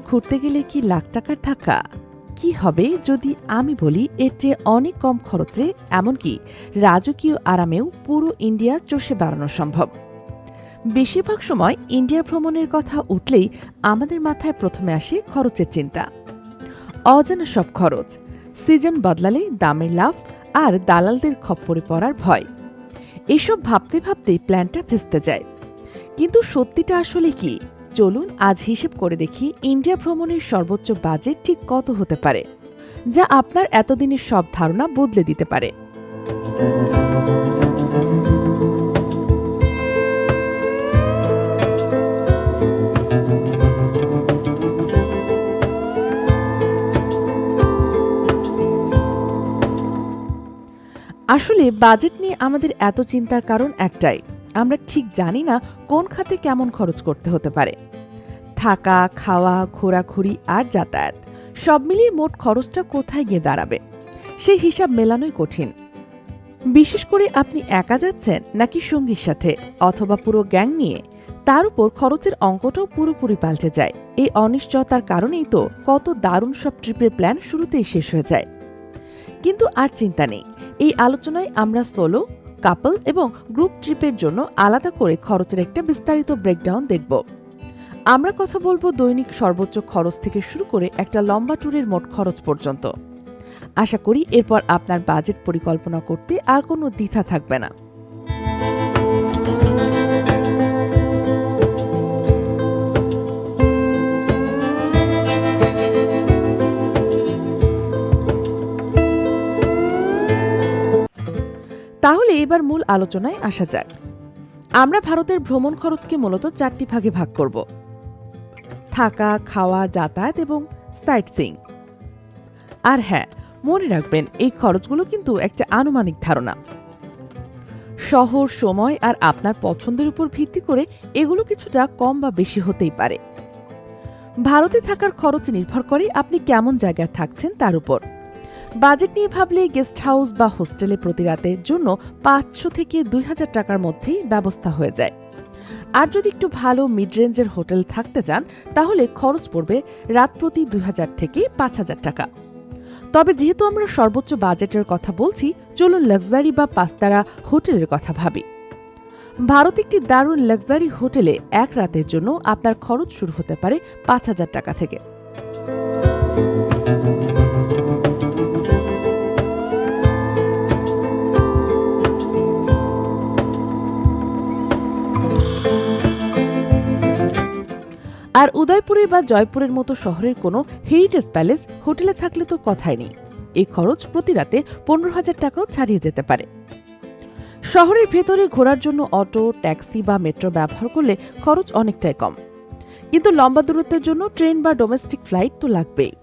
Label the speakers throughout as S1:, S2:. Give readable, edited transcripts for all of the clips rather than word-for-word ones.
S1: ঘুরতে গেলে কি লাখ টাকার ধাক্কা? কি হবে যদি আমি বলি এর চেয়ে অনেক কম খরচে, এমনকি রাজকীয় আরামেও পুরো ইন্ডিয়া চষে বেড়ানো সম্ভব? বেশিরভাগ সময় ইন্ডিয়া ভ্রমণের কথা উঠলেই আমাদের মাথায় প্রথমে আসে খরচের চিন্তা। অজানা সব খরচ, সিজন বদলালে দামের লাভ, আর দালালদের খপ্পরে পড়ার ভয়। এসব ভাবতে ভাবতেই প্ল্যানটা ভেস্তে যায়। কিন্তু সত্যিটা আসলে কি? চলুন আজ হিসেব করে দেখি ইন্ডিয়া ভ্রমণের সর্বোচ্চ বাজেট ঠিক কত হতে পারে, যা আপনার এতদিনের সব ধারণা বদলে দিতে পারে। আসলে বাজেট নিয়ে আমাদের এত চিন্তার কারণ একটাই: আমরা ঠিক জানি না কোন খাতে কেমন খরচ করতে হতে পারে। থাকা, খাওয়া, ঘোরাঘুরি আর যাতায়াত সব মিলিয়ে মোট খরচটা কোথায় গিয়ে দাঁড়াবে সেই হিসাব মেলানোই কঠিন। বিশেষ করে আপনি একা যাচ্ছেন নাকি সঙ্গীর সাথে, অথবা পুরো গ্যাং নিয়ে, তার উপর খরচের অঙ্কটাও পুরোপুরি পাল্টে যায়। এই অনিশ্চয়তার কারণেই তো কত দারুণ সব ট্রিপের প্ল্যান শুরুতেই শেষ হয়ে যায়। কিন্তু আর চিন্তা নেই, এই আলোচনায় আমরা সোলো, কাপল এবং গ্রুপ ট্রিপের জন্য আলাদা করে খরচের একটা বিস্তারিত ব্রেকডাউন দেখব। আমরা কথা বলবো দৈনিক সর্বোচ্চ খরচ থেকে শুরু করে একটা লম্বা ট্যুরের মোট খরচ পর্যন্ত। আশা করি এরপর আপনার বাজেট পরিকল্পনা করতে আর কোনো দ্বিধা থাকবে না। তাহলে এবার মূল আলোচনায় আসা যাক। আমরা ভারতের ভ্রমণ খরচকে মূলত 4টি ভাগে ভাগ করব: থাকা, খাওয়া, যাতায়াত এবং সাইট সিইং। আর হ্যাঁ, মনে রাখবেন এই খরচগুলো কিন্তু একটা আনুমানিক ধারণা। শহর, সময় আর আপনার পছন্দের উপর ভিত্তি করে এগুলো কিছুটা কম বা বেশি হতেই পারে। ভারতে থাকার খরচ নির্ভর করে আপনি কেমন জায়গায় থাকছেন তার উপর। বাজেট নিয়ে ভাবলে গেস্ট হাউস বা হোস্টেলে প্রতি রাতের জন্য 500 থেকে 2000 টাকার মধ্যেই ব্যবস্থা হয়ে যায়। আর যদি একটু ভালো মিড রেঞ্জের হোটেল থাকতে চান, তাহলে খরচ পড়বে রাত প্রতি 2000 থেকে 5000 টাকা। তবে যেহেতু আমরা সর্বোচ্চ বাজেটের কথা বলছি, চলুন লাক্সারি বা পাঁচতারা হোটেলের কথা ভাবি। ভারত একটি দারুণ লাক্সারি হোটেলে এক রাতের জন্য আপনার খরচ শুরু হতে পারে 5000 টাকা থেকে। আর উদয়পুরে বা জয়পুরের মতো শহরের কোনো হেরিটেজ প্যালেস হোটেলে থাকলে তো কথাই নেই, এই খরচ প্রতি রাতে 15,000 টাকাও ছাড়িয়ে যেতে পারে। শহরের ভেতরে ঘোরার জন্য অটো, ট্যাক্সি বা মেট্রো ব্যবহার করলে খরচ অনেকটাই কম। কিন্তু লম্বা দূরত্বের জন্য ট্রেন বা ডোমেস্টিক ফ্লাইট তো লাগবেই।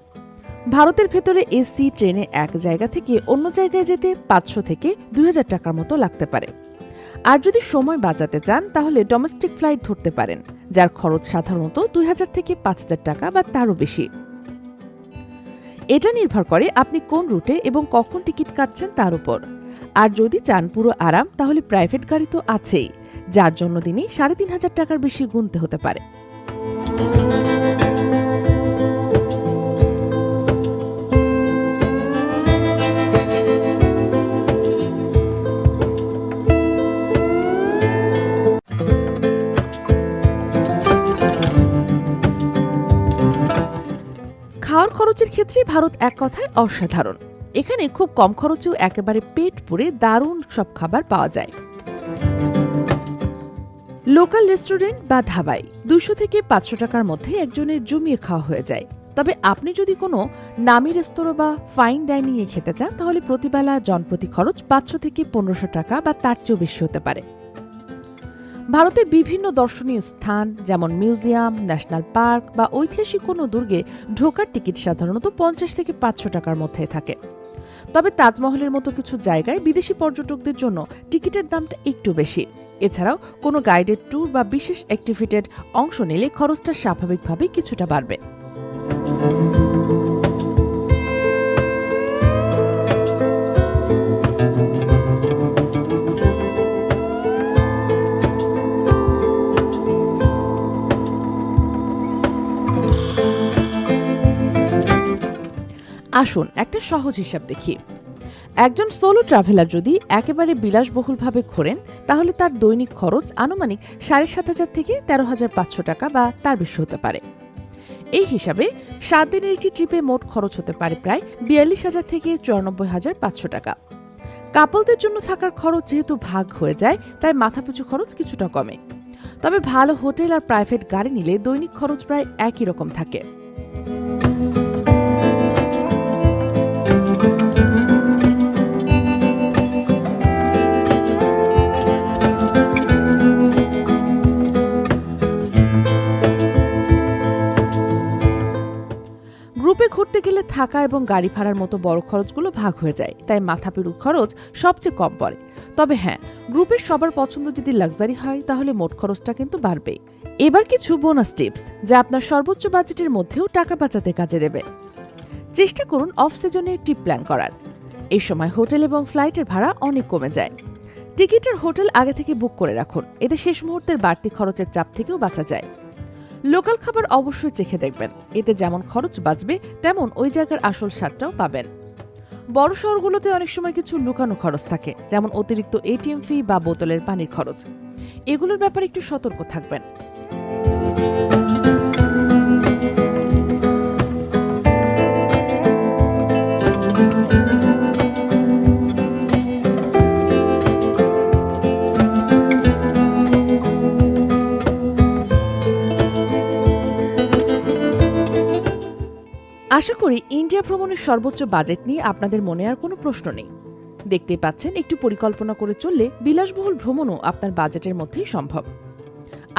S1: ভারতের ভেতরে এসি ট্রেনে এক জায়গা থেকে অন্য জায়গায় যেতে 500 থেকে 2000 টাকার মতো লাগতে পারে। আর যদি সময় বাঁচাতে চান, তাহলে ডোমেস্টিক ফ্লাইট ধরতে পারেন, যার খরচ সাধারণত 2000 থেকে 5000 টাকা বা তারও বেশি। এটা নির্ভর করে আপনি কোন রুটে এবং কখন টিকিট কাটছেন তার উপর। আর যদি চান পুরো আরাম, তাহলে প্রাইভেট গাড়ি তো আছেই, যার জন্য দিনে 3500 টাকার বেশি গুনতে হতে পারে। খাওয়ার খরচের ক্ষেত্রে ভারত এক কথায় অসাধারণ। এখানে খুব কম খরচেও একেবারে পেট পুরে দারুণ সব খাবার পাওয়া যায়। লোকাল রেস্টুরেন্ট বা ধাবায় 200 থেকে 500 টাকার মধ্যে একজনের জমিয়ে খাওয়া হয়ে যায়। তবে আপনি যদি কোনো নামি রেস্তোরাঁ বা ফাইন ডাইনিং এ খেতে চান, তাহলে প্রতিবেলা জনপ্রতি খরচ 500 থেকে 1500 টাকা বা তার চেয়েও বেশি হতে পারে। ভারতের বিভিন্ন দর্শনীয় স্থান যেমন মিউজিয়াম, ন্যাশনাল পার্ক বা ঐতিহাসিক কোনো দুর্গে ঢোকার টিকিট সাধারণত 50 থেকে 500 টাকার মধ্যে থাকে। তবে তাজমহলের মতো কিছু জায়গায় বিদেশি পর্যটকদের জন্য টিকিটের দামটা একটু বেশি। এছাড়াও কোনো গাইডেড ট্যুর বা বিশেষ অ্যাক্টিভিটির অংশ নিলে খরচটা স্বাভাবিকভাবেই কিছুটা বাড়বে। আসুন একটা সহজ হিসাব দেখি। একজন সোলো ট্রাভেলার যদি একেবারে বিলাসবহুলভাবে ঘোরেন, তাহলে তার দৈনিক খরচ আনুমানিক 7,500 থেকে 13,500 টাকা বা তার বেশি হতে পারে। এই হিসাবে 7 দিনের একটি ট্রিপে মোট খরচ হতে পারে প্রায় 42,000 থেকে 94,500 টাকা। কাপলদের জন্য থাকার খরচ যেহেতু ভাগ হয়ে যায়, তাই মাথাপিছু খরচ কিছুটা কমে। তবে ভালো হোটেল আর প্রাইভেট গাড়ি নিলে দৈনিক খরচ প্রায় একই রকম থাকে। গ্রুপে ঘুরতে গেলে থাকা এবং গাড়ি ভাড়ার মতো বড় খরচগুলো ভাগ হয়ে যায়, তাই মাথাপিছু খরচ সবচেয়ে কম পড়ে। তবে হ্যাঁ, গ্রুপের সবার পছন্দ যদি লাক্সারি হয়, তাহলে মোট খরচটা কিন্তু বাড়বে। এবার কিছু বোনাস টিপস যা আপনার সর্বোচ্চ বাজেটের মধ্যেও টাকা বাঁচাতে কাজে দেবে। চেষ্টা করুন অফ সিজনে ট্রিপ প্ল্যান করার। এই সময় হোটেল এবং ফ্লাইটের ভাড়া অনেক কমে যায়। টিকিট আর হোটেল আগে থেকে বুক করে রাখুন, এতে শেষ মুহূর্তের বাড়তি খরচের চাপ থেকেও বাঁচা যায়। লোকাল খাবার অবশ্যই চেখে দেখবেন, এতে যেমন খরচ বাঁচবে তেমন ওই জায়গার আসল স্বাদটাও পাবেন। বড় শহরগুলোতে অনেক সময় কিছু লুকানো খরচ থাকে, যেমন অতিরিক্ত এটিএম ফি বা বোতলের পানির খরচ। এগুলোর ব্যাপারে একটু সতর্ক থাকবেন। আশা করি ইন্ডিয়া ভ্রমণের সর্বোচ্চ বাজেট নিয়ে আপনাদের মনে আর কোনো প্রশ্ন নেই। দেখতেই পাচ্ছেন, একটু পরিকল্পনা করে চললে বিলাসবহুল ভ্রমণও আপনার বাজেটের মধ্যেই সম্ভব।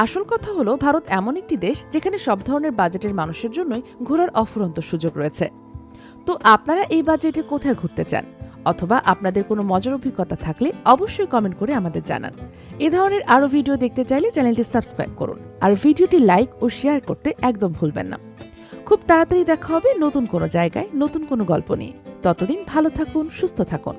S1: আসল কথা হলো, ভারত এমন একটি দেশ যেখানে সব ধরনের বাজেটের মানুষের জন্যই ঘোরার অফুরন্ত সুযোগ রয়েছে। তো আপনারা এই বাজেটে কোথায় ঘুরতে চান, অথবা আপনাদের কোনো মজার অভিজ্ঞতা থাকলে অবশ্যই কমেন্ট করে আমাদের জানান। এ ধরনের আরও ভিডিও দেখতে চাইলে চ্যানেলটি সাবস্ক্রাইব করুন, আর ভিডিওটি লাইক ও শেয়ার করতে একদম ভুলবেন না। খুব তাড়াতাড়ি দেখা হবে নতুন কোনো জায়গায় নতুন কোনো গল্প নিয়ে। ততদিন ভালো থাকুন, সুস্থ থাকুন।